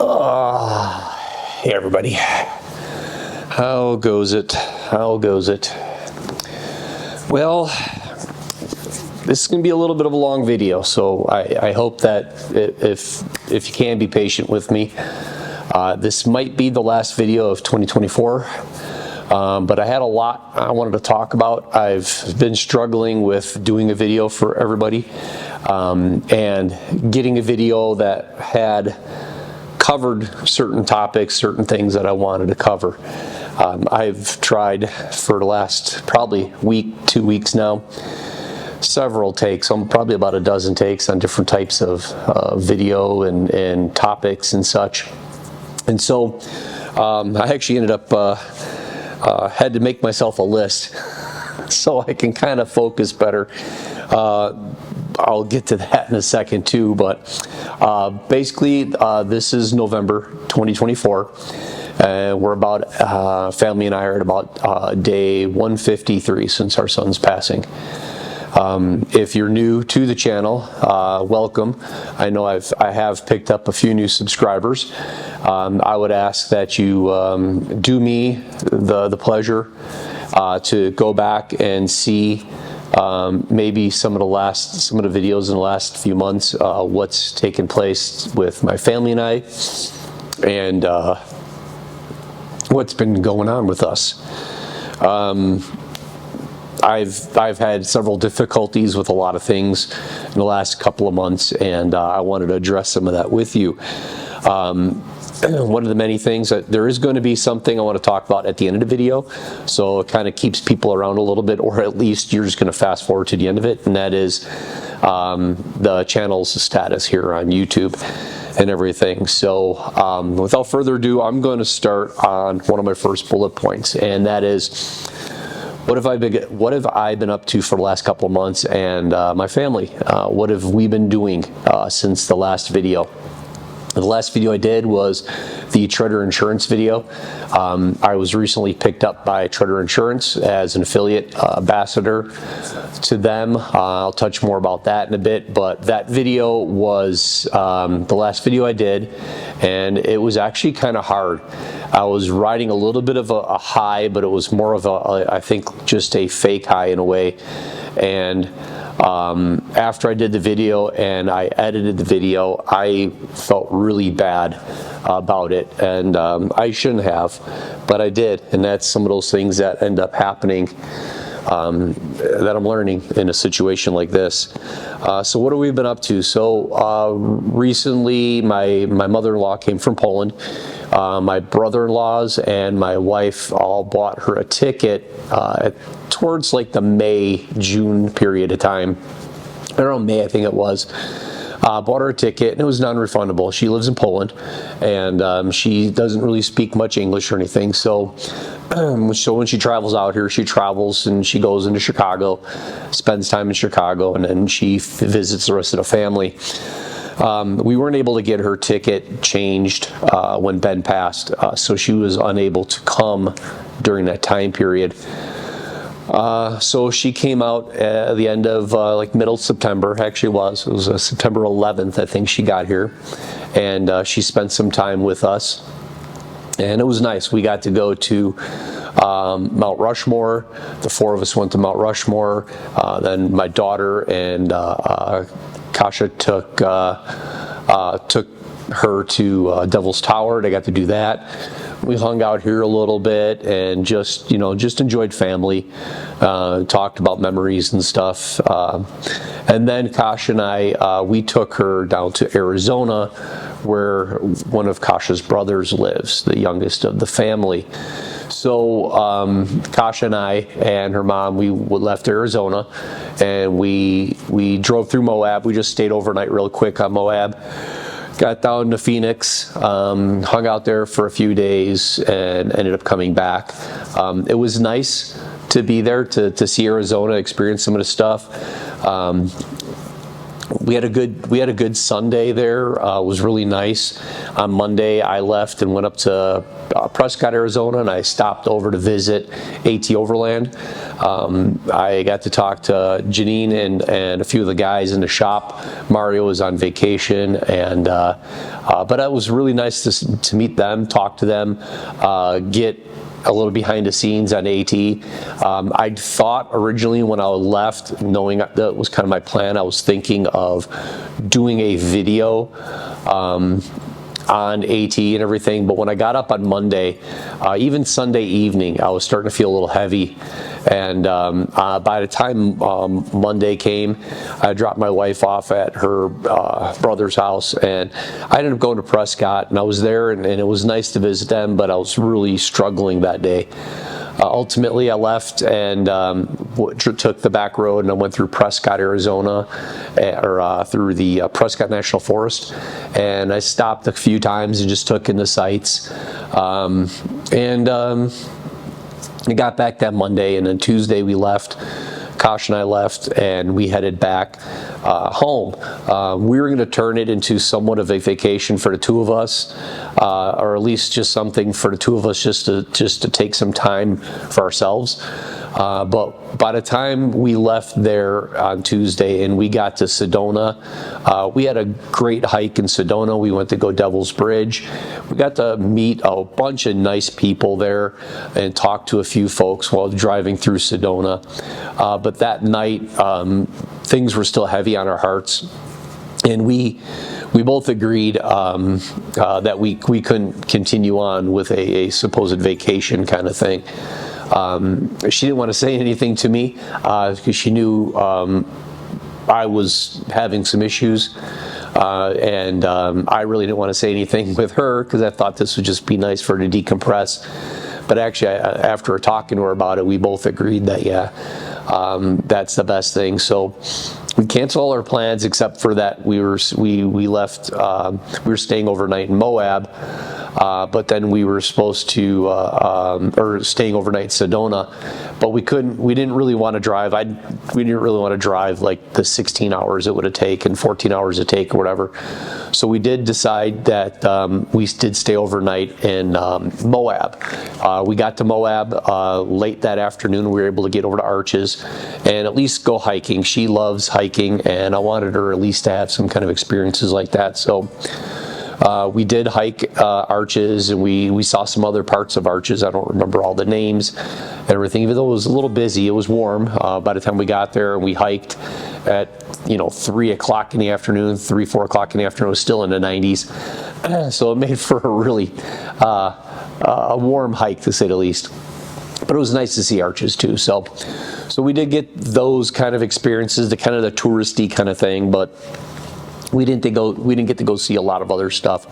Hey everybody, how goes it? How goes it? Well, this is going to be a little bit of a long video, so I hope that if you can be patient with me, this might be the last video of 2024, but I had a lot I wanted to talk about. I've been struggling with doing a video for everybody and getting a video that had covered certain topics, certain things that I wanted to cover. I've tried for the last probably week, 2 weeks now, several takes, probably about a dozen takes on different types of video and topics and such. And so I actually ended up had to make myself a list so I can kind of focus better. I'll get to that in a second too, but basically this is November 2024, and we're about, family and I are at about day 153 since our son's passing. If you're new to the channel, welcome. I know I have picked up a few new subscribers. I would ask that you do me the pleasure to go back and see maybe some of the videos in the last few months, what's taken place with my family and I, and what's been going on with us. I've had several difficulties with a lot of things in the last couple of months, and I wanted to address some of that with you. One of the many things that there is going to be something I want to talk about at the end of the video, so it kind of keeps people around a little bit, or at least you're just going to fast forward to the end of it, and that is the channel's status here on YouTube and everything. So without further ado, I'm going to start on one of my first bullet points, and that is, what have I been up to for the last couple of months, and my family? What have we been doing since the last video? The last video I did was the Treader Insurance video. I was recently picked up by Treader Insurance as an affiliate ambassador to them. I'll touch more about that in a bit, but that video was the last video I did, and it was actually kind of hard. I was riding a little bit of a high, but it was more of I think just a fake high in a way. And after I did the video and I edited the video, I felt really bad about it, and I shouldn't have, but I did, and that's some of those things that end up happening that I'm learning in a situation like this. So what have we been up to? So recently my mother-in-law came from Poland. My brother-in-laws and my wife all bought her a ticket towards like the May-June period of time. Around May, I think it was. Bought her a ticket, and it was non-refundable. She lives in Poland, and she doesn't really speak much English or anything. So when she travels out here, she travels and she goes into Chicago, spends time in Chicago, and then she visits the rest of the family. We weren't able to get her ticket changed when Ben passed, so she was unable to come during that time period. So she came out at the end of like middle September. Actually, it was September 11th, I think she got here, and she spent some time with us, and it was nice. We got to go to Mount Rushmore. The four of us went to Mount Rushmore. Then my daughter and Kasha took her to Devil's Tower. They got to do that. We hung out here a little bit and just enjoyed family, talked about memories and stuff. And then Kasha and I, we took her down to Arizona, where one of Kasha's brothers lives, the youngest of the family. So Kasha and I and her mom, we left Arizona, and we drove through Moab. We just stayed overnight real quick on Moab. Got down to Phoenix, hung out there for a few days, and ended up coming back. It was nice to be there, to see Arizona, experience some of the stuff. we had a good Sunday there. It was really nice. On Monday, I left and went up to Prescott, Arizona, and I stopped over to visit AT Overland. I got to talk to Janine and a few of the guys in the shop. Mario was on vacation, and but it was really nice to meet them, talk to them, get a little behind the scenes on AT. I thought originally when I left, knowing that was kind of my plan, I was thinking of doing a video on AT and everything, but when I got up on Monday, even Sunday evening, I was starting to feel a little heavy. And by the time Monday came, I dropped my wife off at her brother's house, and I ended up going to Prescott, and I was there, and it was nice to visit them, but I was really struggling that day. Ultimately, I left and took the back road, and I went through Prescott, Arizona, through the Prescott National Forest, and I stopped a few times and just took in the sights. I got back that Monday, and then Tuesday we left. Kosh and I left, and we headed back home. We were going to turn it into somewhat of a vacation for the two of us, or at least just something for the two of us, just to take some time for ourselves. But by the time we left there on Tuesday and we got to Sedona, we had a great hike in Sedona. We went to go Devil's Bridge. We got to meet a bunch of nice people there and talk to a few folks while driving through Sedona. But that night, things were still heavy on our hearts, and we both agreed that we couldn't continue on with a supposed vacation kind of thing. She didn't want to say anything to me because she knew I was having some issues, and I really didn't want to say anything with her because I thought this would just be nice for her to decompress. But actually, after talking to her about it, we both agreed that that's the best thing. So we canceled all our plans except for that we left. We were staying overnight in Moab. But then we were supposed to, or staying overnight in Sedona, but we didn't really want to drive. We didn't really want to drive like the 16 hours it would have taken, 14 hours it take or whatever. So we did decide that we did stay overnight in Moab. We got to Moab late that afternoon. We were able to get over to Arches and at least go hiking. She loves hiking, and I wanted her at least to have some kind of experiences like that. So we did hike Arches, and we saw some other parts of Arches. I don't remember all the names and everything. Even though it was a little busy, it was warm by the time we got there, and we hiked at 3 o'clock in the afternoon, 4 o'clock in the afternoon. It was still in the 90s, so it made for a really a warm hike, to say the least. But it was nice to see Arches too. So we did get those kind of experiences, the kind of the touristy kind of thing, but we didn't get to go see a lot of other stuff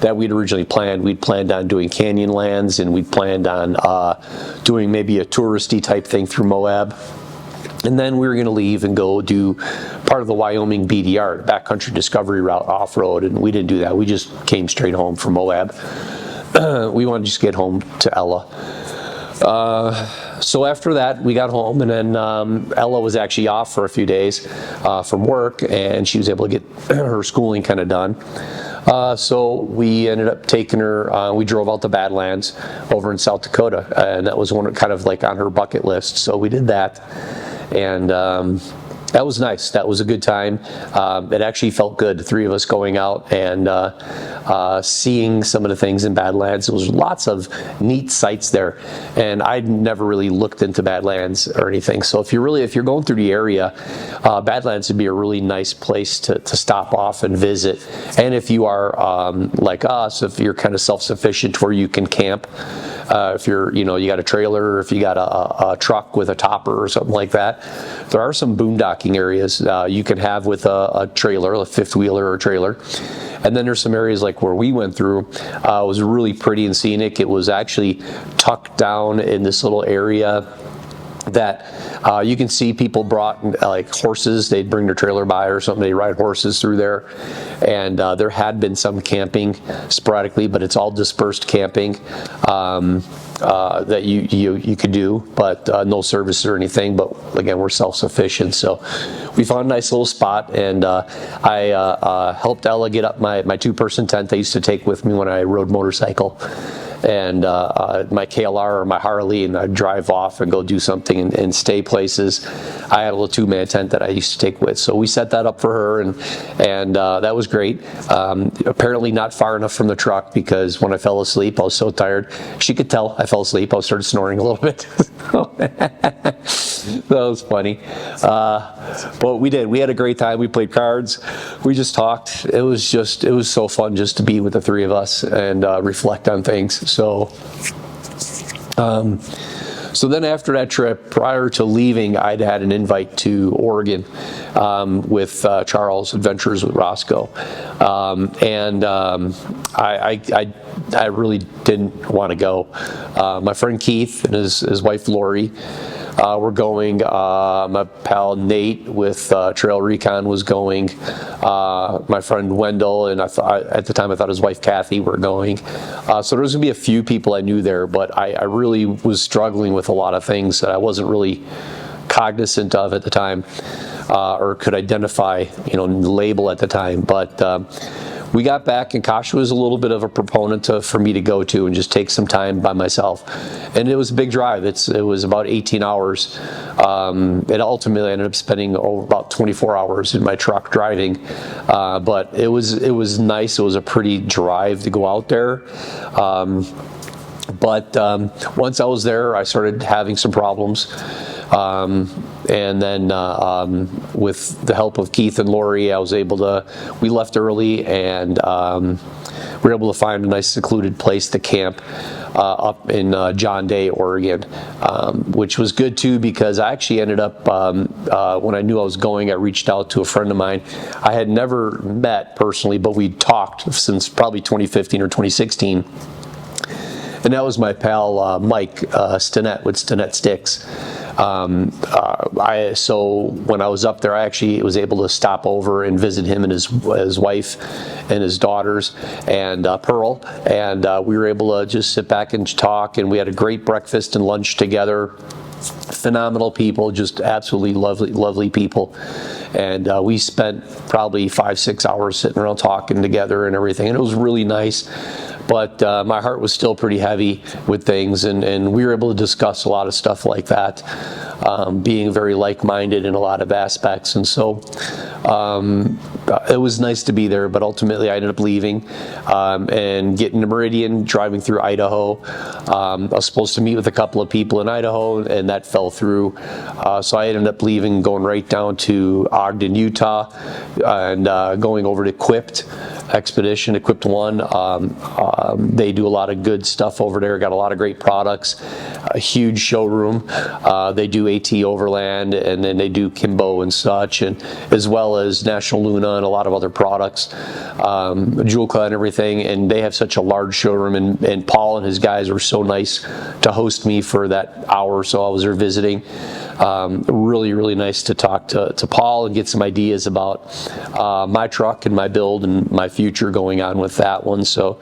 that we'd originally planned. We'd planned on doing Canyonlands, and we'd planned on doing maybe a touristy type thing through Moab. And then we were going to leave and go do part of the Wyoming BDR, Backcountry Discovery Route off-road, and we didn't do that. We just came straight home from Moab. We wanted to just get home to Ella. So after that, we got home, and then Ella was actually off for a few days from work, and she was able to get her schooling kind of done. So we ended up taking her, we drove out to Badlands over in South Dakota, and that was one kind of like on her bucket list. So we did that, and that was nice. That was a good time. It actually felt good, the three of us going out and seeing some of the things in Badlands. There was lots of neat sites there, and I'd never really looked into Badlands or anything. So if you're going through the area, Badlands would be a really nice place to stop off and visit. And if you are like us, if you're kind of self-sufficient where you can camp, if you're, you got a trailer, or if you got a truck with a topper or something like that, there are some boondocking areas you can have with a trailer, a fifth wheeler or trailer. And then there's some areas like where we went through. It was really pretty and scenic. It was actually tucked down in this little area that you can see people brought like horses. They'd bring their trailer by or something. They ride horses through there, and there had been some camping sporadically, but it's all dispersed camping. that you could do, but no service or anything. But again, we're self-sufficient, so we found a nice little spot, and I helped Ella get up my two-person tent I used to take with me when I rode motorcycle, and my KLR or my Harley, and I'd drive off and go do something and stay places. I had a little two-man tent that I used to take with, so we set that up for her, and that was great. Apparently not far enough from the truck, because when I fell asleep, I was so tired. She could tell I fell asleep. I started snoring a little bit. That was funny. But we did. We had a great time. We played cards. We just talked. It was so fun just to be with the three of us and reflect on things. So then after that trip, prior to leaving, I'd had an invite to Oregon with Charles, Adventures with Roscoe. I really didn't want to go. My friend Keith and his wife Lori were going. My pal Nate with Trail Recon was going. My friend Wendell, and at the time I thought his wife Kathy were going. So there was going to be a few people I knew there, but I really was struggling with a lot of things that I wasn't really cognizant of at the time, or could identify, label at the time. But we got back, and Kasha was a little bit of a proponent for me to go to and just take some time by myself. And it was a big drive. It was about 18 hours. It ultimately ended up spending about 24 hours in my truck driving. But it was nice. It was a pretty drive to go out there. But once I was there, I started having some problems. And then with the help of Keith and Lori, we left early, and we were able to find a nice secluded place to camp up in John Day, Oregon, which was good too, because I actually ended up, when I knew I was going, I reached out to a friend of mine. I had never met personally, but we'd talked since probably 2015 or 2016. And that was my pal Mike Stinnett with Stinnett Sticks. So when I was up there, I actually was able to stop over and visit him and his wife and his daughters and Pearl, and we were able to just sit back and talk, and we had a great breakfast and lunch together. Phenomenal people, just absolutely lovely people. And we spent probably 5-6 hours sitting around talking together and everything, and it was really nice. But my heart was still pretty heavy with things, and we were able to discuss a lot of stuff like that, being very like-minded in a lot of aspects. And so it was nice to be there, but ultimately I ended up leaving and getting to Meridian, driving through Idaho. I was supposed to meet with a couple of people in Idaho, and that fell through. So I ended up leaving, going right down to Ogden, Utah, and going over to Equipped Expedition, Equipped One. They do a lot of good stuff over there, got a lot of great products, a huge showroom. They do AT Overland, and then they do Kimbo and such, and as well as National Luna and a lot of other products, Julka and everything. And they have such a large showroom, and Paul and his guys were so nice to host me for that hour or so I was there visiting. Really, really nice to talk to Paul and get some ideas about my truck and my build and my future going on with that one. So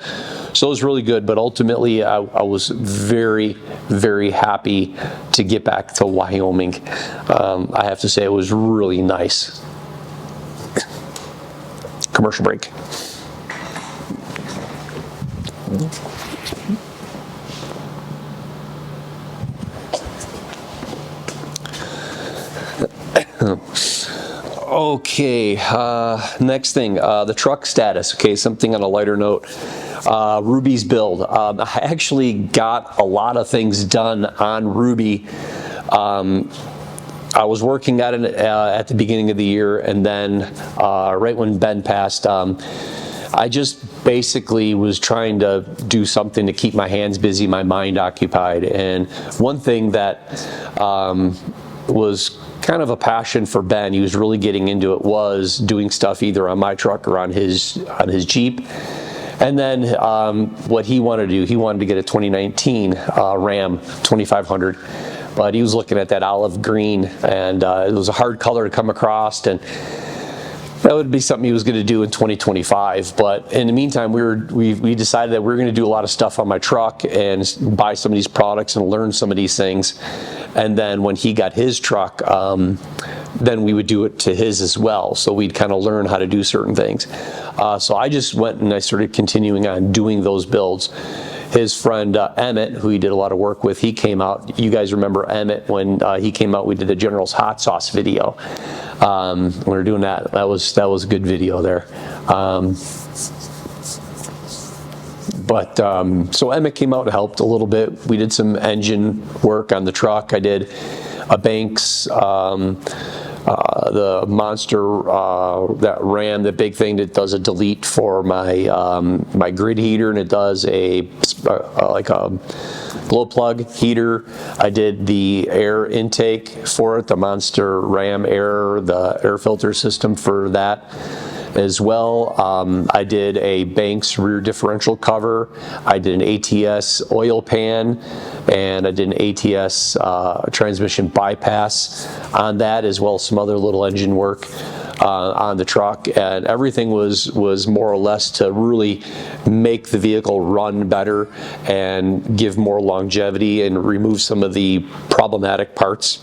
it was really good, but ultimately I was very, very happy to get back to Wyoming. I have to say it was really nice. Commercial break. Okay, next thing, the truck status. Okay, something on a lighter note. Ruby's build. I actually got a lot of things done on Ruby. I was working at it at the beginning of the year, and then right when Ben passed, I just basically was trying to do something to keep my hands busy, my mind occupied. And one thing that was kind of a passion for Ben, he was really getting into it, was doing stuff either on my truck or on his Jeep. And then what he wanted to do, he wanted to get a 2019 Ram 2500, but he was looking at that olive green, and it was a hard color to come across, and that would be something he was going to do in 2025. But in the meantime, we decided that we were going to do a lot of stuff on my truck and buy some of these products and learn some of these things. And then when he got his truck, then we would do it to his as well. So we'd kind of learn how to do certain things. So I just went and I started continuing on doing those builds. His friend Emmett, who he did a lot of work with, he came out. You guys remember Emmett when he came out? We did the General's hot sauce video. When we were doing that, that was a good video there. So Emmett came out and helped a little bit. We did some engine work on the truck. I did a Banks, the Monster, that Ram, the big thing that does a delete for my grid heater, and it does like a glow plug heater. I did the air intake for it, the Monster Ram Air, the air filter system for that as well. I did a Banks rear differential cover. I did an ATS oil pan, and I did an ATS transmission bypass on that, as well as some other little engine work on the truck. And everything was more or less to really make the vehicle run better and give more longevity and remove some of the problematic parts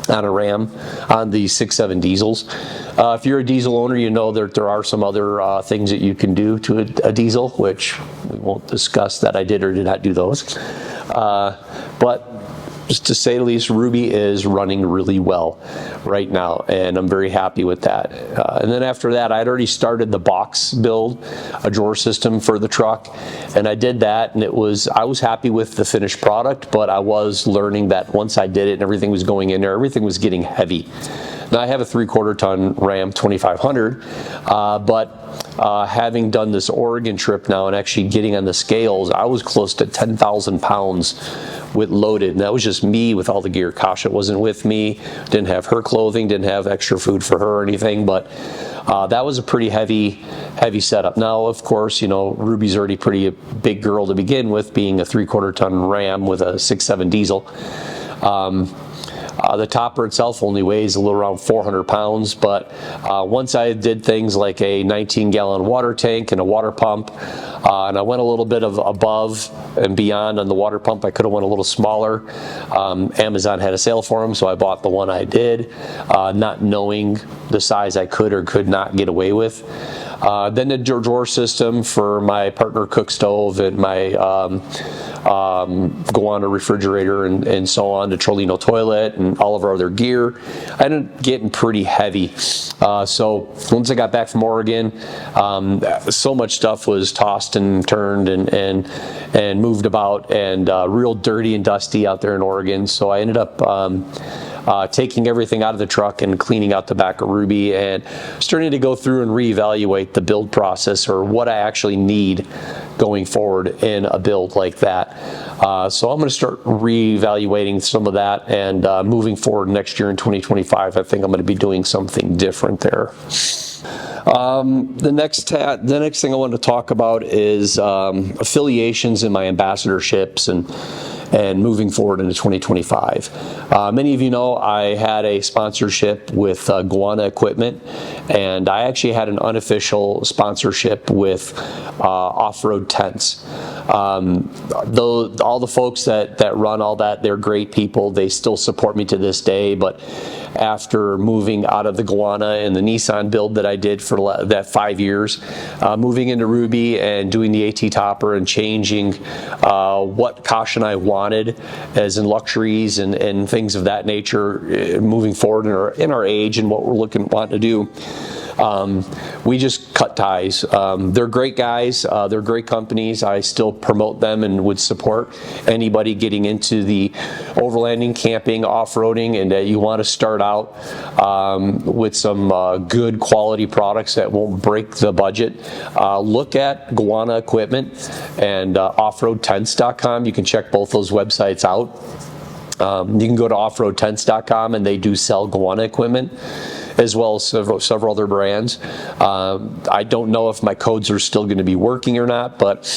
on a Ram, on the 6.7 diesels. If you're a diesel owner, you know that there are some other things that you can do to a diesel, which we won't discuss that I did or did not do those. But just to say the least, Ruby is running really well right now, and I'm very happy with that. And then after that, I'd already started the box build, a drawer system for the truck, and I did that, and I was happy with the finished product, but I was learning that once I did it and everything was going in there, everything was getting heavy. Now I have a 3/4 ton Ram 2500, but having done this Oregon trip now and actually getting on the scales, I was close to 10,000 pounds with loaded, and that was just me with all the gear. Kasha wasn't with me, didn't have her clothing, didn't have extra food for her or anything, but that was a pretty heavy setup. Now, of course, you know, Ruby's already pretty big girl to begin with, being a 3/4 ton Ram with a 6.7 diesel. The topper itself only weighs a little around 400 pounds, but once I did things like a 19-gallon water tank and a water pump, and I went a little bit of above and beyond on the water pump. I could have went a little smaller. Amazon had a sale for them, so I bought the one I did, not knowing the size I could or could not get away with. Then the drawer system for my partner cook stove and my Goanna refrigerator and so on, the Trolino toilet and all of our other gear. I ended up getting pretty heavy. So once I got back from Oregon, so much stuff was tossed and turned and moved about, and real dirty and dusty out there in Oregon. So I ended up taking everything out of the truck and cleaning out the back of Ruby and starting to go through and reevaluate the build process, or what I actually need going forward in a build like that. So I'm going to start reevaluating some of that, and moving forward next year in 2025, I think I'm going to be doing something different there. The next thing I want to talk about is affiliations in my ambassadorships and moving forward into 2025. Many of you know I had a sponsorship with Goanna Equipment, and I actually had an unofficial sponsorship with Off-Road Tents. Though all the folks that run all that, they're great people. They still support me to this day, but after moving out of the Goanna and the Nissan build that I did for that 5 years, moving into Ruby and doing the AT topper and changing what Kosh and I wanted as in luxuries and things of that nature, moving forward in our age and what we're wanting to do. We just cut ties. They're great guys. They're great companies. I still promote them and would support anybody getting into the overlanding, camping, off-roading, and you want to start out with some good quality products that won't break the budget. Look at Goanna Equipment and offroadtents.com. You can check both those websites out. You can go to offroadtents.com, and they do sell Goanna equipment, as well as several other brands. I don't know if my codes are still going to be working or not, but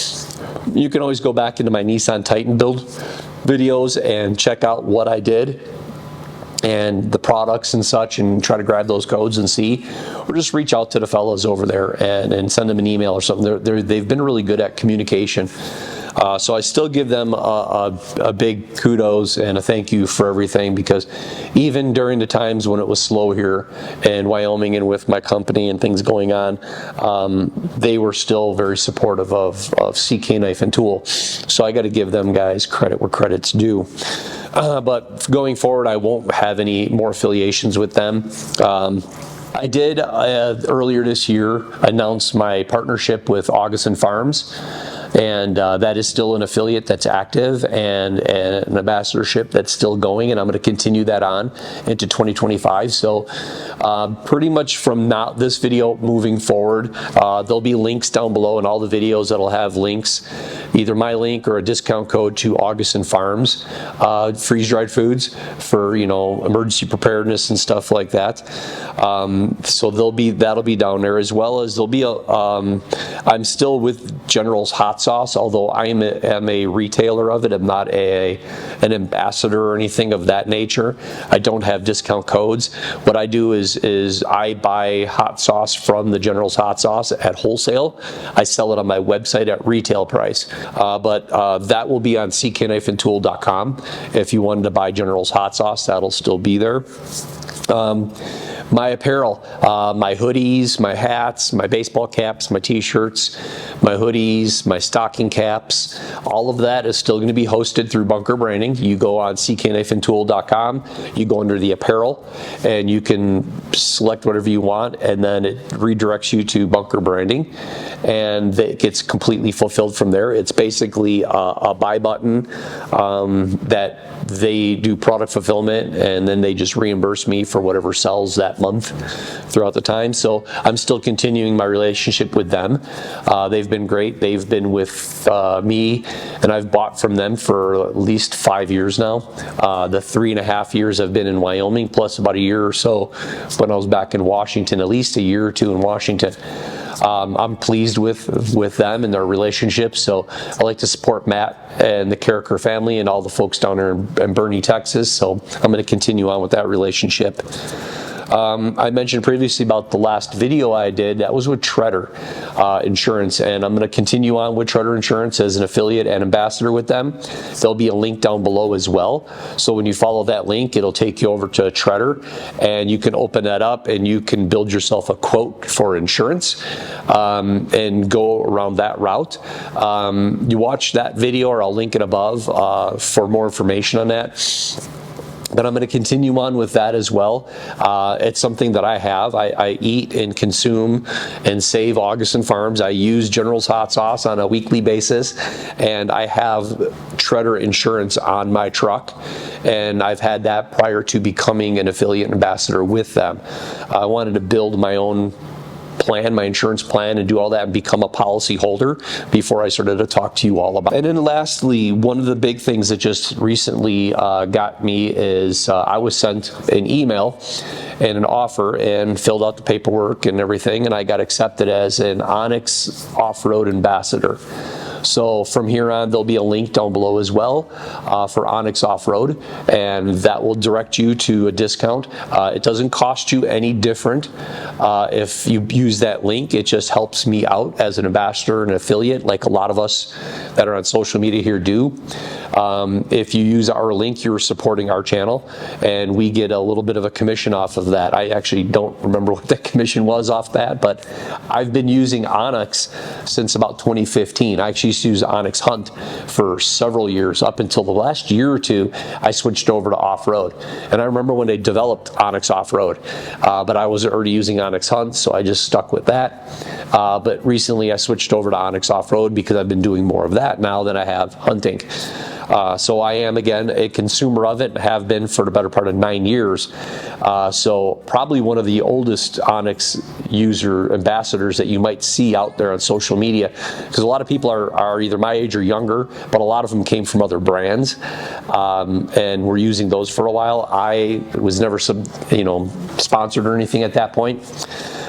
you can always go back into my Nissan Titan build videos and check out what I did. and the products and such, and try to grab those codes and see, or just reach out to the fellows over there and send them an email or something. They've been really good at communication. So I still give them a big kudos and a thank you for everything, because even during the times when it was slow here in Wyoming and with my company and things going on, they were still very supportive of CK Knife and Tool. So I got to give them guys credit where credit's due. But going forward, I won't have any more affiliations with them. I did earlier this year announce my partnership with Augustin Farms, and that is still an affiliate that's active and an ambassadorship that's still going, and I'm going to continue that on into 2025. So pretty much from now, this video moving forward, there'll be links down below in all the videos that'll have links, either my link or a discount code to Augustin Farms, freeze-dried foods for, you know, emergency preparedness and stuff like that. So that'll be down there, as well as there'll be a, I'm still with General's Hot Sauce, although I am a retailer of it. I'm not an ambassador or anything of that nature. I don't have discount codes. What I do is I buy hot sauce from the General's Hot Sauce at wholesale. I sell it on my website at retail price. But that will be on ckknifeandtool.com. If you wanted to buy General's Hot Sauce, that'll still be there. My apparel, my hoodies, my hats, my baseball caps, my t-shirts, my hoodies, my stocking caps, all of that is still going to be hosted through Bunker Branding. You go on ckknifeandtool.com, you go under the apparel, and you can select whatever you want, and then it redirects you to Bunker Branding, and it gets completely fulfilled from there. It's basically a buy button that they do product fulfillment, and then they just reimburse me for whatever sells that month throughout the time. So I'm still continuing my relationship with them. They've been great. They've been with me, and I've bought from them for at least 5 years now. The 3.5 years I've been in Wyoming, plus about a year or so when I was back in Washington, at least a year or two in Washington. I'm pleased with them and their relationship, so I like to support Matt and the Carricker family and all the folks down there in Boerne, Texas, so I'm going to continue on with that relationship. I mentioned previously about the last video I did, that was with Treader Insurance, and I'm going to continue on with Treader Insurance as an affiliate and ambassador with them. There'll be a link down below as well, so when you follow that link, it'll take you over to Treader, and you can open that up and you can build yourself a quote for insurance and go around that route. You watch that video, or I'll link it above for more information on that. But I'm going to continue on with that as well. It's something that I have. I eat and consume and save Augustin Farms. I use General's Hot Sauce on a weekly basis, and I have Treader Insurance on my truck, and I've had that prior to becoming an affiliate ambassador with them. I wanted to build my own plan, my insurance plan, and do all that and become a policy holder before I started to talk to you all about it. And then lastly, one of the big things that just recently got me is I was sent an email and an offer and filled out the paperwork and everything, and I got accepted as an Onyx off-road ambassador. So from here on, there'll be a link down below as well for Onyx Off-Road, and that will direct you to a discount. It doesn't cost you any different if you use that link. It just helps me out as an ambassador and an affiliate, like a lot of us that are on social media here do. If you use our link, you're supporting our channel, and we get a little bit of a commission off of that. I actually don't remember what the commission was off that, but I've been using Onyx since about 2015. I actually used to use Onyx Hunt for several years. Up until the last year or two, I switched over to off-road. And I remember when they developed Onyx Off-Road, but I was already using Onyx Hunt, so I just stuck with that. But recently I switched over to Onyx Off-Road because I've been doing more of that now than I have hunting. So I am, again, a consumer of it, and have been for the better part of 9 years. So probably one of the oldest Onyx user ambassadors that you might see out there on social media, because a lot of people are either my age or younger, but a lot of them came from other brands and were using those for a while. I was never sponsored or anything at that point.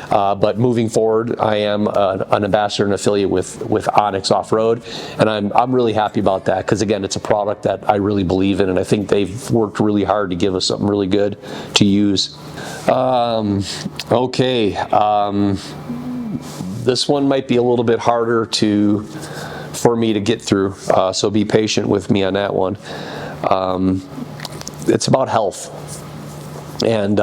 But moving forward, I am an ambassador and affiliate with Onyx Off-Road, and I'm really happy about that, because again, it's a product that I really believe in, and I think they've worked really hard to give us something really good to use. Okay, this one might be a little bit harder for me to get through, so be patient with me on that one. It's about health, and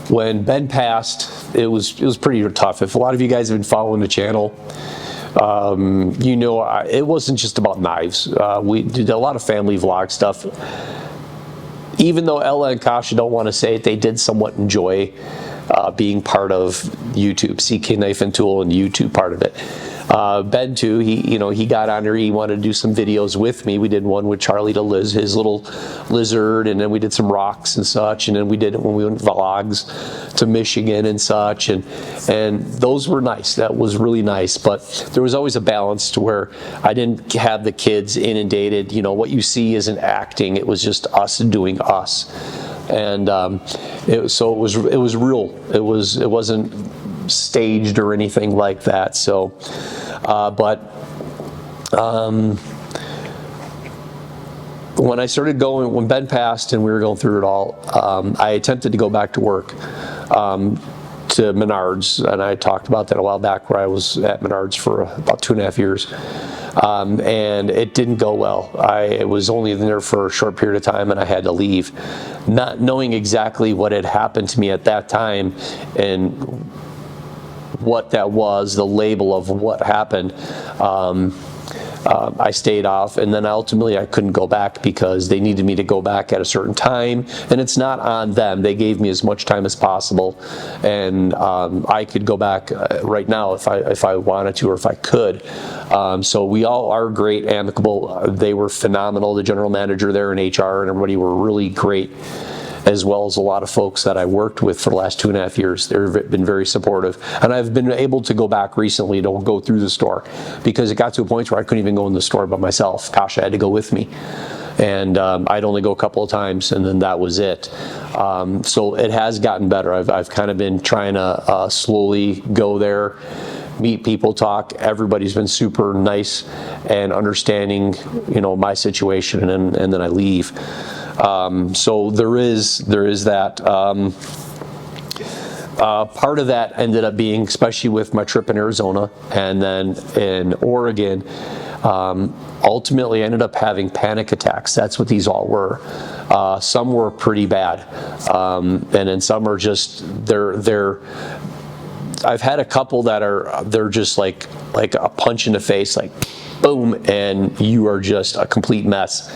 when Ben passed, it was pretty tough. If a lot of you guys have been following the channel, you know, it wasn't just about knives. We did a lot of family vlog stuff. Even though Ella and Kasha don't want to say it, they did somewhat enjoy being part of YouTube, CK Knife and Tool, and the YouTube part of it. Ben too, he got on there, he wanted to do some videos with me. We did one with Charlie to Liz, his little lizard, and then we did some rocks and such, and then we did it when we went vlogs to Michigan and such, and those were nice. That was really nice, but there was always a balance to where I didn't have the kids inundated. You know, what you see isn't acting, it was just us doing us. And it was real. It wasn't staged or anything like that. So, when I started when Ben passed and we were going through it all, I attempted to go back to work to Menards, and I talked about that a while back, where I was at Menards for about 2.5 years. And it didn't go well. I was only there for a short period of time, and I had to leave, not knowing exactly what had happened to me at that time and what that was, the label of what happened. I stayed off, and then ultimately I couldn't go back because they needed me to go back at a certain time, and it's not on them. They gave me as much time as possible, and I could go back right now if I wanted to, or if I could. So we all are great, amicable. They were phenomenal. The general manager there and HR and everybody were really great, as well as a lot of folks that I worked with for the last 2.5 years. They've been very supportive. And I've been able to go back recently to go through the store, because it got to a point where I couldn't even go in the store by myself. Kasha had to go with me. And I'd only go a couple of times, and then that was it. So it has gotten better. I've kind of been trying to slowly go there, meet people, talk. Everybody's been super nice and understanding, you know, my situation, and then I leave. So there is that. Part of that ended up being, especially with my trip in Arizona and then in Oregon, ultimately I ended up having panic attacks. That's what these all were. Some were pretty bad, and then some are just I've had a couple that they're just like a punch in the face, like boom, and you are just a complete mess.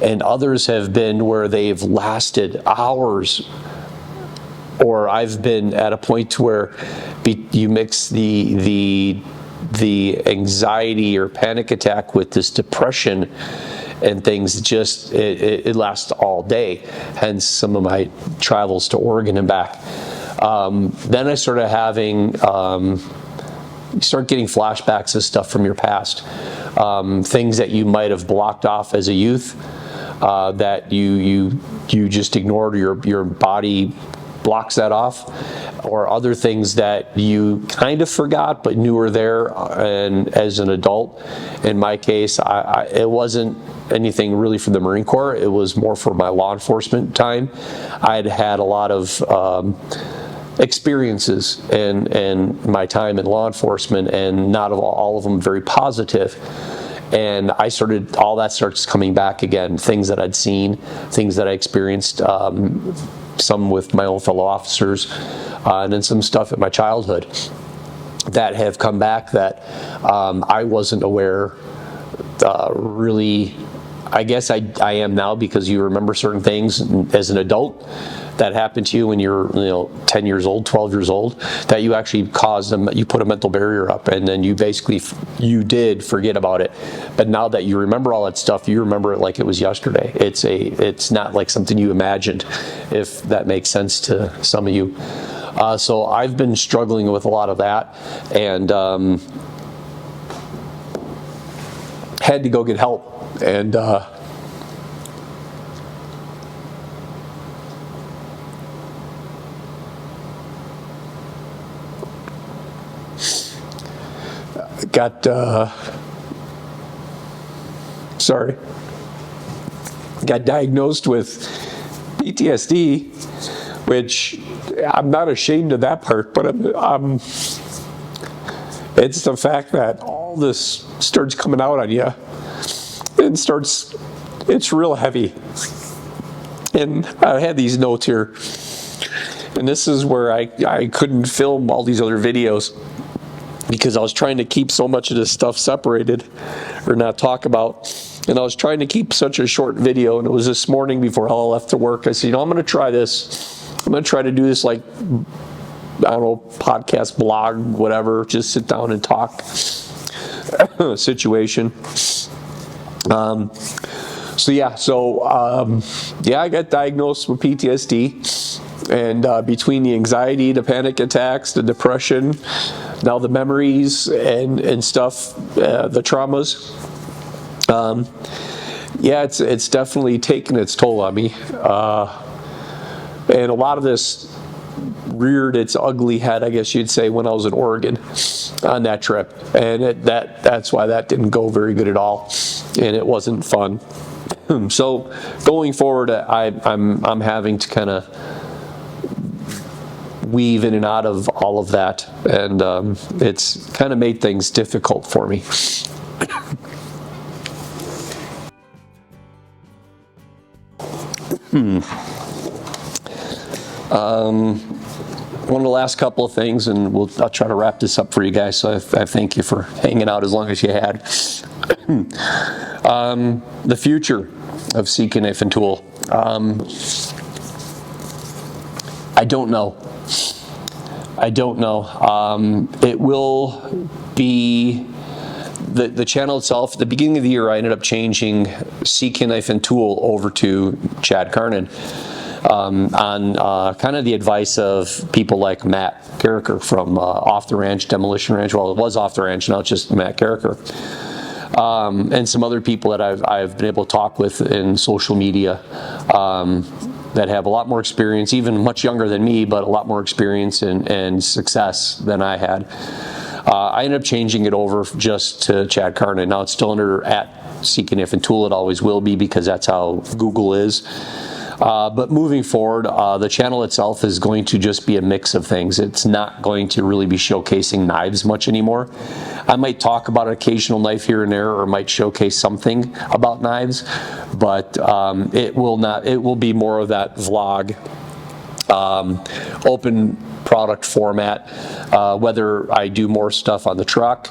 And others have been where they've lasted hours, or I've been at a point where you mix the anxiety or panic attack with this depression and things, just it lasts all day. Hence some of my travels to Oregon and back. Then I started having you start getting flashbacks of stuff from your past, things that you might have blocked off as a youth, that you just ignored, or your body blocks that off, or other things that you kind of forgot but knew were there, and as an adult. In my case, it wasn't anything really for the Marine Corps, it was more for my law enforcement time. I'd had a lot of experiences in my time in law enforcement, and not all of them very positive. And all that starts coming back again. Things that I'd seen, things that I experienced, some with my own fellow officers, and then some stuff in my childhood that have come back that I wasn't aware really. I guess I am now, because you remember certain things as an adult that happened to you when you're 10 years old, 12 years old, that you actually you put a mental barrier up, and then you did forget about it. But now that you remember all that stuff, you remember it like it was yesterday. It's not like something you imagined, if that makes sense to some of you. So I've been struggling with a lot of that, and had to go get help. And got diagnosed with PTSD, which I'm not ashamed of that part, but it's the fact that all this starts coming out on you and it's real heavy. And I had these notes here, and this is where I couldn't film all these other videos because I was trying to keep so much of this stuff separated or not talk about. And I was trying to keep such a short video, and it was this morning before I left to work. I said, I'm going to try this. I'm going to try to do this like, I don't know, podcast, blog, whatever, just sit down and talk situation. I got diagnosed with PTSD, and between the anxiety, the panic attacks, the depression, now the memories and stuff, the traumas, it's definitely taken its toll on me, and a lot of this reared its ugly head, I guess you'd say, when I was in Oregon on that trip, and that's why that didn't go very good at all, and it wasn't fun. So going forward, I'm having to kind of weave in and out of all of that, and it's kind of made things difficult for me. One of the last couple of things, and I'll try to wrap this up for you guys, so I thank you for hanging out as long as you had. The future of Seek a Knife and Tool. I don't know. It will be the channel itself. At the beginning of the year, I ended up changing Seek a Knife and Tool over to Chad Carnan. On kind of the advice of people like Matt Carricker from Off the Ranch, Demolition Ranch. Well, it was Off the Ranch, now it's just Matt Carricker. And some other people that I've been able to talk with in social media that have a lot more experience, even much younger than me, but a lot more experience and success than I had. I ended up changing it over just to Chad Carnan. Now it's still under @Seek a Knife and Tool. It always will be because that's how Google is. But moving forward, the channel itself is going to just be a mix of things. It's not going to really be showcasing knives much anymore. I might talk about an occasional knife here and there, or might showcase something about knives, but it will be more of that vlog, open product format, whether I do more stuff on the truck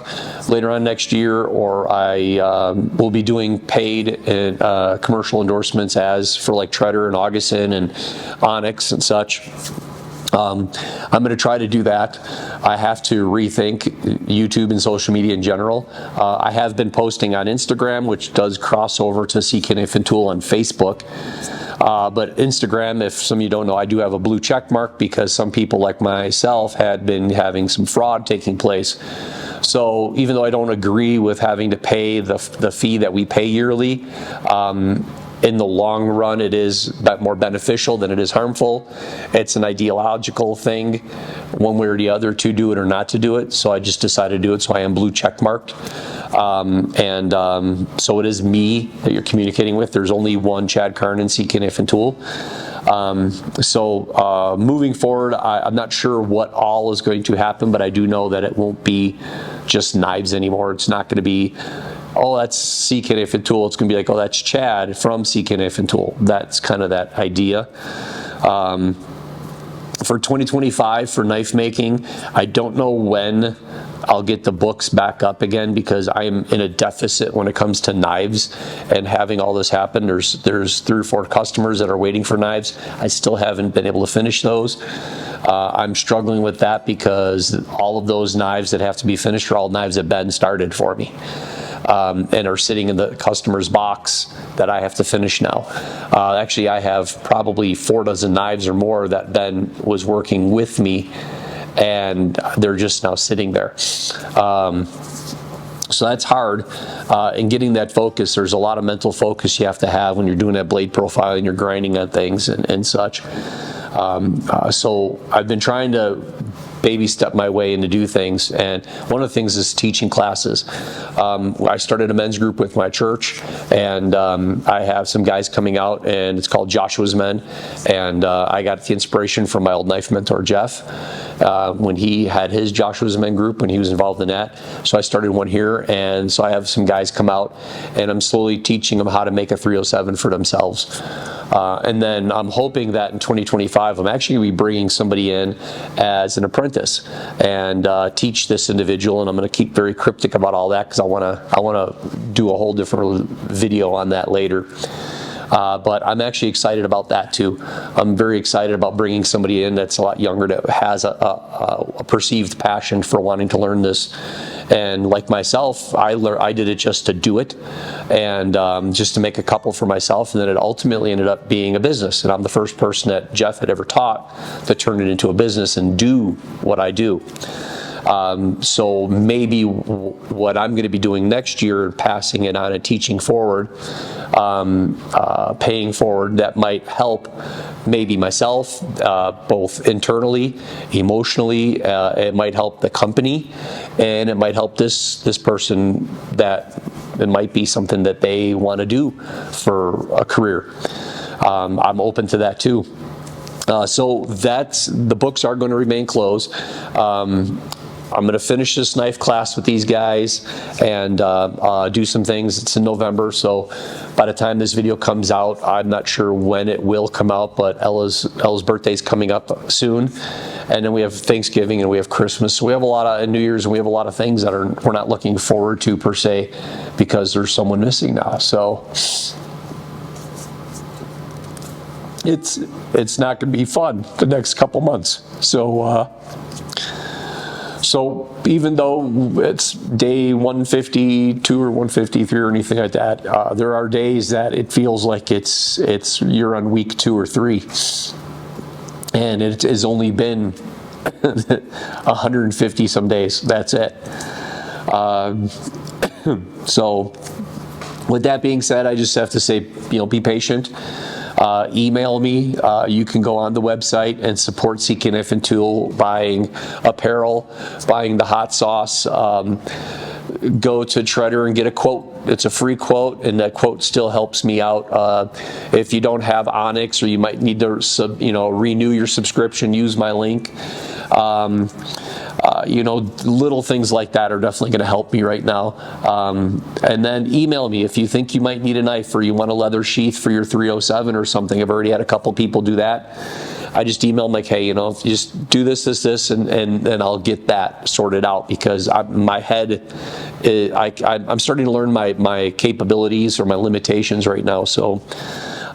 later on next year, or I will be doing paid commercial endorsements as for like Treader and Augustin and Onyx and such. I'm going to try to do that. I have to rethink YouTube and social media in general. I have been posting on Instagram, which does cross over to Seek a Knife and Tool on Facebook. But Instagram, if some of you don't know, I do have a blue check mark because some people like myself had been having some fraud taking place. So even though I don't agree with having to pay the fee that we pay yearly, in the long run, it is more beneficial than it is harmful. It's an ideological thing, one way or the other, to do it or not to do it. So I just decided to do it, so I am blue check marked. So it is me that you're communicating with. There's only one Chad Carnan, Seek a Knife and Tool. Moving forward, I'm not sure what all is going to happen, but I do know that it won't be just knives anymore. It's not going to be, oh, that's Seek a Knife and Tool. It's going to be like, oh, that's Chad from Seek a Knife and Tool. That's kind of that idea. For 2025, for knife making, I don't know when I'll get the books back up again because I am in a deficit when it comes to knives and having all this happen. There's 3 or 4 customers that are waiting for knives. I still haven't been able to finish those. I'm struggling with that because all of those knives that have to be finished are all knives that Ben started for me. And are sitting in the customer's box that I have to finish now. Actually, I have probably 4 dozen knives or more that Ben was working with me, and they're just now sitting there. So that's hard. And getting that focus, there's a lot of mental focus you have to have when you're doing that blade profile and you're grinding on things and such. So I've been trying to baby step my way into do things. And one of the things is teaching classes. I started a men's group with my church, and I have some guys coming out, and it's called Joshua's Men. And I got the inspiration from my old knife mentor, Jeff, when he had his Joshua's Men group, when he was involved in that. So I started one here, and so I have some guys come out, and I'm slowly teaching them how to make a 307 for themselves. And then I'm hoping that in 2025, I'm actually going to be bringing somebody in as an apprentice and teach this individual. And I'm going to keep very cryptic about all that because I want to do a whole different video on that later. But I'm actually excited about that too. I'm very excited about bringing somebody in that's a lot younger, that has a perceived passion for wanting to learn this. And like myself, I did it just to do it, and just to make a couple for myself, and then it ultimately ended up being a business. And I'm the first person that Jeff had ever taught to turn it into a business and do what I do. So maybe what I'm going to be doing next year, passing it on and teaching forward, paying forward, that might help maybe myself, both internally, emotionally. It might help the company, and it might help this person, that it might be something that they want to do for a career. I'm open to that too. So the books are going to remain closed. I'm going to finish this knife class with these guys and do some things. It's in November, so by the time this video comes out, I'm not sure when it will come out, but Ella's birthday's coming up soon. And then we have Thanksgiving and we have Christmas. So we have a lot of, and New Year's, and we have a lot of things that we're not looking forward to per se, because there's someone missing now. So it's not going to be fun the next couple months. So even though it's day 152 or 153 or anything like that, there are days that it feels like you're on week 2 or 3, and it has only been 150 some days. That's it. So with that being said, I just have to say, be patient. Email me. You can go on the website and support CK Knife and Tool, buying apparel, buying the hot sauce. Go to Treader and get a quote. It's a free quote, and that quote still helps me out. If you don't have Onyx, or you might need to renew your subscription, use my link. Little things like that are definitely going to help me right now. And then email me if you think you might need a knife, or you want a leather sheath for your 307 or something. I've already had a couple people do that. I just email them like, hey, if you just do this, and I'll get that sorted out, because my head, I'm starting to learn my capabilities or my limitations right now. So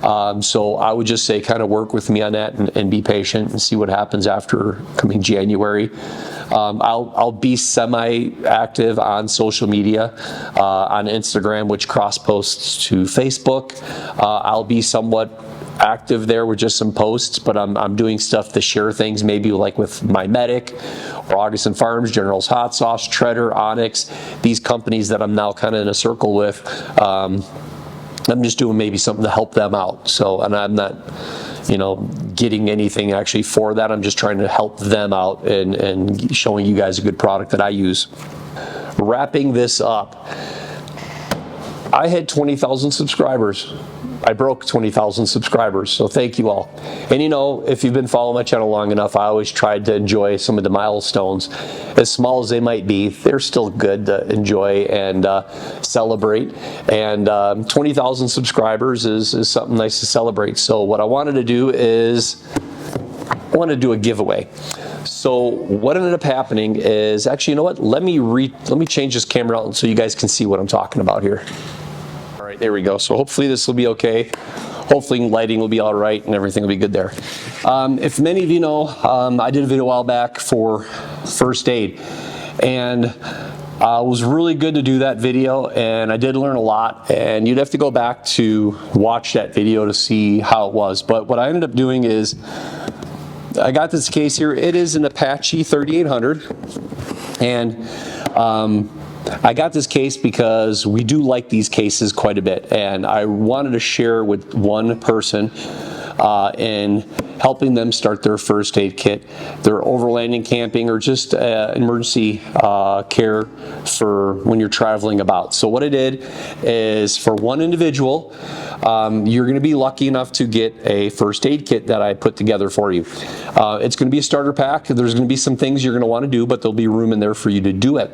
I would just say, kind of work with me on that, and be patient and see what happens after coming January. I'll be semi-active on social media, on Instagram, which cross-posts to Facebook. I'll be somewhat active there with just some posts, but I'm doing stuff to share things, maybe like with MyMedic or Augustin Farms, General's Hot Sauce, Treader, Onyx, these companies that I'm now kind of in a circle with. I'm just doing maybe something to help them out. So, and I'm not, getting anything actually for that. I'm just trying to help them out and showing you guys a good product that I use. Wrapping this up, I had 20,000 subscribers. I broke 20,000 subscribers, so thank you all. And if you've been following my channel long enough, I always tried to enjoy some of the milestones. As small as they might be, they're still good to enjoy and celebrate. And 20,000 subscribers is something nice to celebrate. So what I wanted to do is, I want to do a giveaway. So what ended up happening is, actually, let me change this camera out so you guys can see what I'm talking about here. All right, there we go. So hopefully this will be okay. Hopefully lighting will be all right and everything will be good there. If many of you know, I did a video a while back for first aid, and it was really good to do that video, and I did learn a lot, and you'd have to go back to watch that video to see how it was. But what I ended up doing is, I got this case here. It is an Apache 3800, and I got this case because we do like these cases quite a bit, and I wanted to share with one person and helping them start their first aid kit, their overlanding camping, or just emergency care for when you're traveling about. So what I did is, for one individual, you're going to be lucky enough to get a first aid kit that I put together for you. It's going to be a starter pack. There's going to be some things you're going to want to do, but there'll be room in there for you to do it.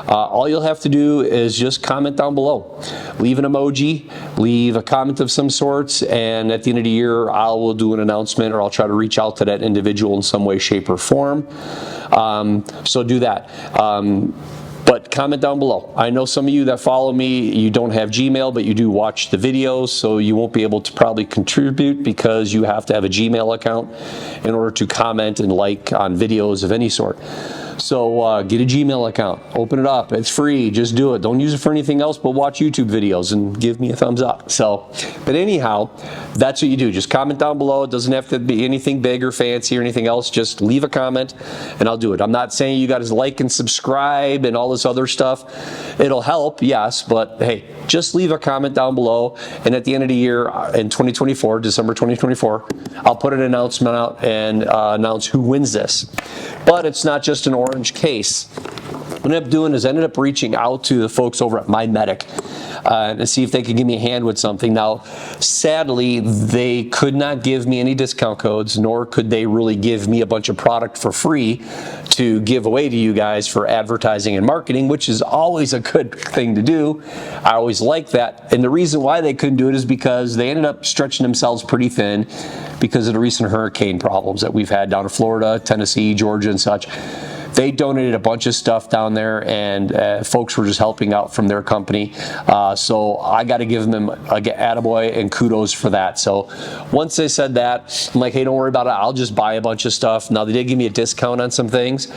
All you'll have to do is just comment down below. Leave an emoji, leave a comment of some sorts, and at the end of the year, I will do an announcement, or I'll try to reach out to that individual in some way, shape, or form. So do that. But comment down below. I know some of you that follow me, you don't have Gmail, but you do watch the videos, so you won't be able to probably contribute because you have to have a Gmail account in order to comment and like on videos of any sort. So get a Gmail account, open it up, it's free, just do it. Don't use it for anything else but watch YouTube videos and give me a thumbs up. So, but anyhow, that's what you do. Just comment down below. It doesn't have to be anything big or fancy or anything else. Just leave a comment and I'll do it. I'm not saying you got to like and subscribe and all this other stuff. It'll help, yes, but hey, just leave a comment down below, and at the end of the year in 2024, December 2024, I'll put an announcement out and announce who wins this. But it's not just an orange case. What I ended up doing is I ended up reaching out to the folks over at MyMedic to see if they could give me a hand with something. Now, sadly, they could not give me any discount codes, nor could they really give me a bunch of product for free to give away to you guys for advertising and marketing, which is always a good thing to do. I always like that. And the reason why they couldn't do it is because they ended up stretching themselves pretty thin because of the recent hurricane problems that we've had down in Florida, Tennessee, Georgia, and such. They donated a bunch of stuff down there, and folks were just helping out from their company. So I got to give them a attaboy and kudos for that. So once they said that, I'm like, hey, don't worry about it. I'll just buy a bunch of stuff. Now, they did give me a discount on some things,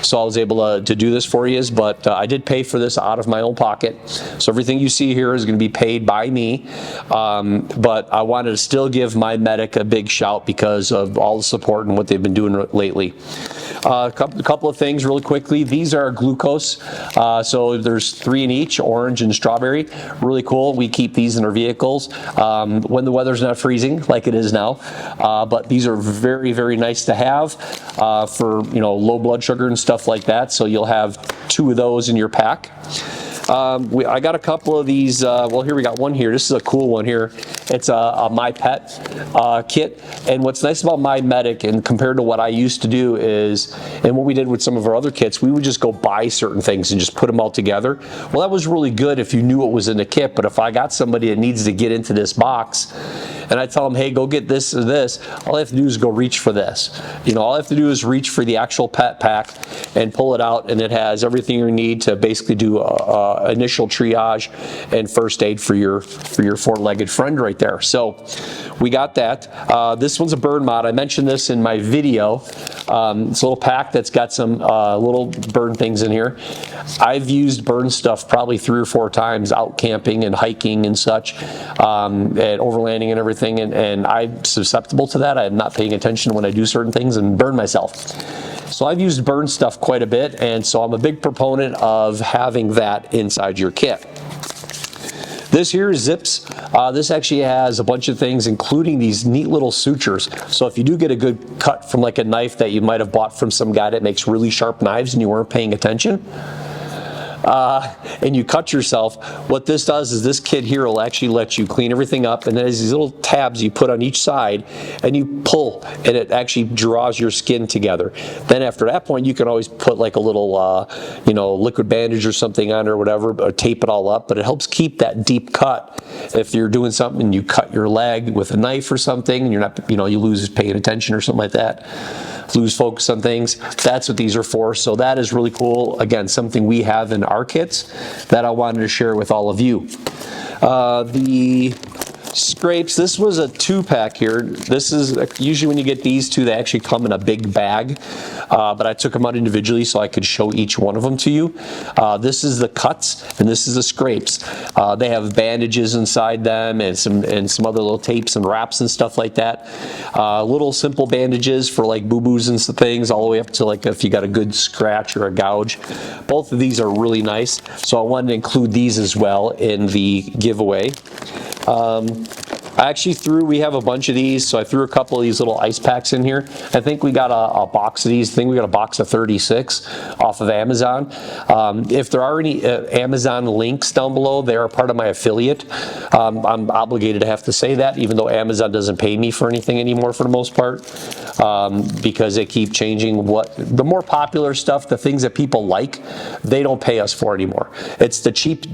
so I was able to do this for you. But I did pay for this out of my own pocket. So everything you see here is going to be paid by me. But I wanted to still give MyMedic a big shout because of all the support and what they've been doing lately. A couple of things really quickly. These are glucose. So there's 3 in each, orange and strawberry. Really cool. We keep these in our vehicles when the weather's not freezing like it is now. But these are very, very nice to have for, you know, low blood sugar and stuff like that. So you'll have 2 of those in your pack. I got a couple of these. Well, here we got one here. This is a cool one here. It's a My Pet kit. And what's nice about MyMedic, and compared to what I used to do is, and what we did with some of our other kits, we would just go buy certain things and just put them all together. Well, that was really good if you knew what was in the kit. But if I got somebody that needs to get into this box, and I tell them, hey, go get this or this, all I have to do is go reach for this. You know, all I have to do is reach for the actual pet pack and pull it out, and it has everything you need to basically do initial triage and first aid for your 4-legged friend right there. So we got that. This one's a bird mod. I mentioned this in my video. It's a little pack that's got some little burn things in here. I've used burn stuff probably 3 or 4 times out camping and hiking and such, and overlanding and everything, and I'm susceptible to that. I'm not paying attention when I do certain things and burn myself. So I've used burn stuff quite a bit, and so I'm a big proponent of having that inside your kit. This here is Zips. This actually has a bunch of things, including these neat little sutures. So if you do get a good cut from like a knife that you might have bought from some guy that makes really sharp knives and you weren't paying attention, and you cut yourself, what this does is this kit here will actually let you clean everything up, and there's these little tabs you put on each side and you pull, and it actually draws your skin together. Then after that point, you can always put like a little you know, liquid bandage or something on or whatever, or tape it all up, but it helps keep that deep cut. If you're doing something and you cut your leg with a knife or something and you're not, you know, you lose paying attention or something like that, lose focus on things, that's what these are for. So that is really cool. Again, something we have in our kits that I wanted to share with all of you. The scrapes, this was a 2-pack here. This is usually when you get these 2, they actually come in a big bag, but I took them out individually so I could show each one of them to you. This is the cuts and this is the scrapes. They have bandages inside them and some other little tapes and wraps and stuff like that. Little simple bandages for like boo-boos and some things, all the way up to like if you got a good scratch or a gouge. Both of these are really nice, so I wanted to include these as well in the giveaway. we have a bunch of these, so I threw a couple of these little ice packs in here. I think we got a box of these. I think we got a box of 36 off of Amazon. If there are any Amazon links down below, they are part of my affiliate. I'm obligated to have to say that, even though Amazon doesn't pay me for anything anymore for the most part, because they keep changing the more popular stuff, the things that people like, they don't pay us for anymore. It's the cheap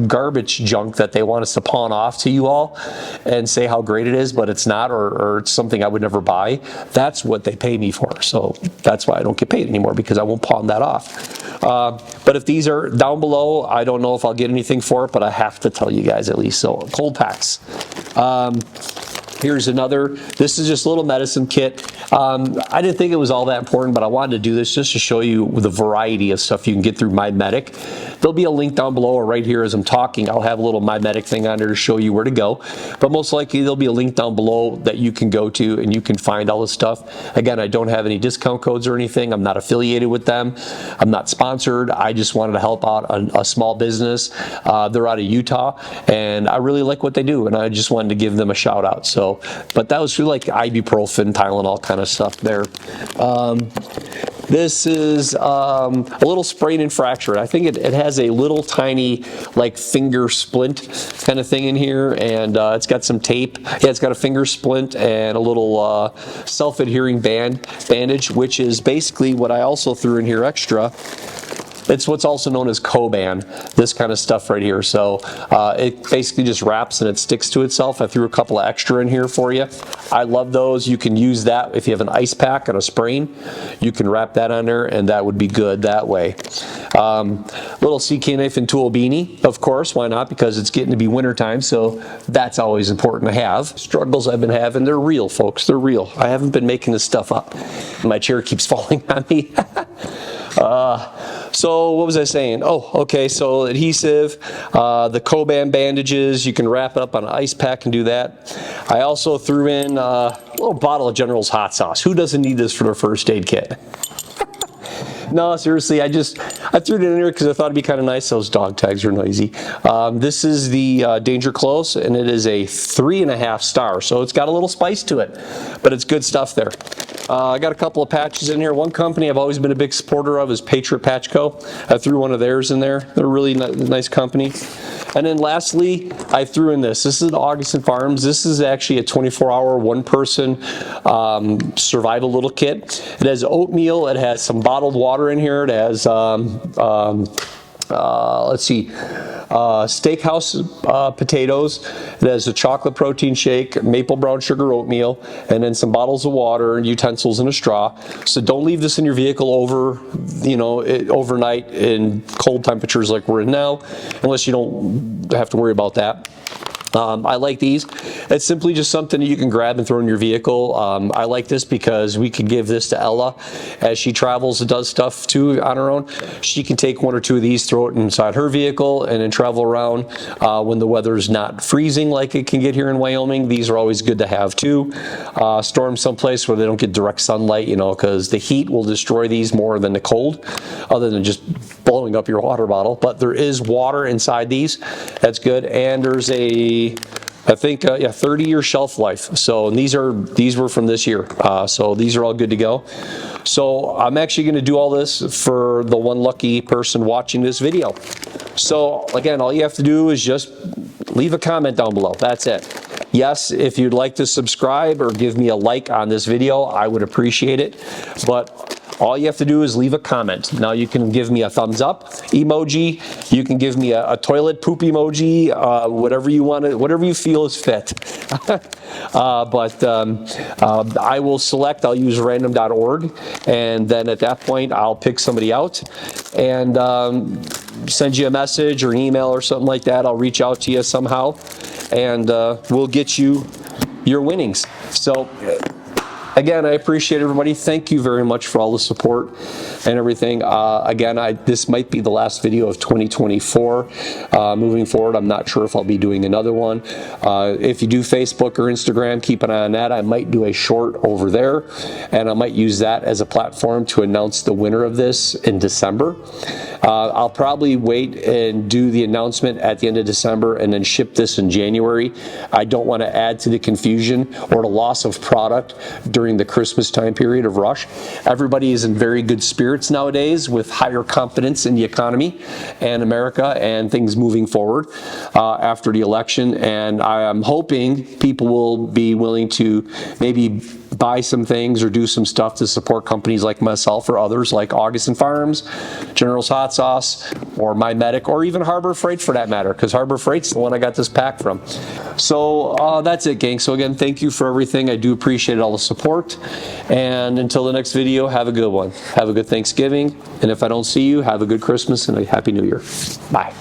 garbage junk that they want us to pawn off to you all and say how great it is, but it's not, or it's something I would never buy. That's what they pay me for. So that's why I don't get paid anymore, because I won't pawn that off. But if these are down below, I don't know if I'll get anything for it, but I have to tell you guys at least. So cold packs. Here's another. This is just a little medicine kit. I didn't think it was all that important, but I wanted to do this just to show you the variety of stuff you can get through MyMedic. There'll be a link down below, or right here as I'm talking, I'll have a little MyMedic thing on there to show you where to go. But most likely there'll be a link down below that you can go to and you can find all this stuff. Again, I don't have any discount codes or anything. I'm not affiliated with them. I'm not sponsored. I just wanted to help out a small business. They're out of Utah, and I really like what they do, and I just wanted to give them a shout out. So, but that was through like ibuprofen, Tylenol kind of stuff there. This is a little sprain and fracture. I think it has a little tiny like finger splint kind of thing in here, and it's got some tape. Yeah, it's got a finger splint and a little self-adhering bandage, which is basically what I also threw in here extra. It's what's also known as Coban, this kind of stuff right here. So it basically just wraps and it sticks to itself. I threw a couple of extra in here for you. I love those. You can use that if you have an ice pack and a sprain. You can wrap that on there, and that would be good that way. Little CK knife and tool beanie, of course. Why not? Because it's getting to be wintertime, so that's always important to have. Struggles I've been having, they're real, folks. They're real. I haven't been making this stuff up. My chair keeps falling on me. So what was I saying? Oh, okay, so adhesive, the Coban bandages, you can wrap it up on an ice pack and do that. I also threw in a little bottle of General's hot sauce. Who doesn't need this for their first aid kit? No, seriously, I threw it in there because I thought it'd be kind of nice. Those dog tags are noisy. This is the Danger Close, and it is a 3.5 star, so it's got a little spice to it, but it's good stuff there. I got a couple of patches in here. One company I've always been a big supporter of is Patriot Patch Co. I threw one of theirs in there. They're a really nice company. And then lastly, I threw in this. This is the Augustin Farms. This is actually a 24-hour, one-person survival little kit. It has oatmeal. It has some bottled water in here. It has, let's see, steakhouse potatoes. It has a chocolate protein shake, maple brown sugar oatmeal, and then some bottles of water and utensils and a straw. So don't leave this in your vehicle overnight in cold temperatures like we're in now, unless you don't have to worry about that. I like these. It's simply just something that you can grab and throw in your vehicle. I like this because we could give this to Ella as she travels and does stuff too on her own. She can take one or two of these, throw it inside her vehicle, and then travel around when the weather is not freezing like it can get here in Wyoming. These are always good to have too. Store them someplace where they don't get direct sunlight, because the heat will destroy these more than the cold, other than just blowing up your water bottle. But there is water inside these. That's good. And there's I think 30-year shelf life. So and these were from this year. So these are all good to go. So I'm actually going to do all this for the one lucky person watching this video. So again, all you have to do is just leave a comment down below. That's it. Yes, if you'd like to subscribe or give me a like on this video, I would appreciate it. But all you have to do is leave a comment. Now you can give me a thumbs up emoji. You can give me a toilet poop emoji, whatever you want to, whatever you feel is fit. I will select, I'll use random.org, and then at that point I'll pick somebody out and send you a message or an email or something like that. I'll reach out to you somehow, and we'll get you your winnings. So again, I appreciate everybody. Thank you very much for all the support and everything. Again, this might be the last video of 2024. Moving forward, I'm not sure if I'll be doing another one. If you do Facebook or Instagram, keep an eye on that. I might do a short over there, and I might use that as a platform to announce the winner of this in December. I'll probably wait and do the announcement at the end of December and then ship this in January. I don't want to add to the confusion or the loss of product during the Christmas time period of rush. Everybody is in very good spirits nowadays with higher confidence in the economy and America and things moving forward after the election. And I am hoping people will be willing to maybe buy some things or do some stuff to support companies like myself or others like Augustin Farms, General's Hot Sauce, or MyMedic, or even Harbor Freight for that matter, because Harbor Freight's the one I got this pack from. So that's it, gang. So again, thank you for everything. I do appreciate all the support. And until the next video, have a good one. Have a good Thanksgiving. And if I don't see you, have a good Christmas and a Happy New Year. Bye.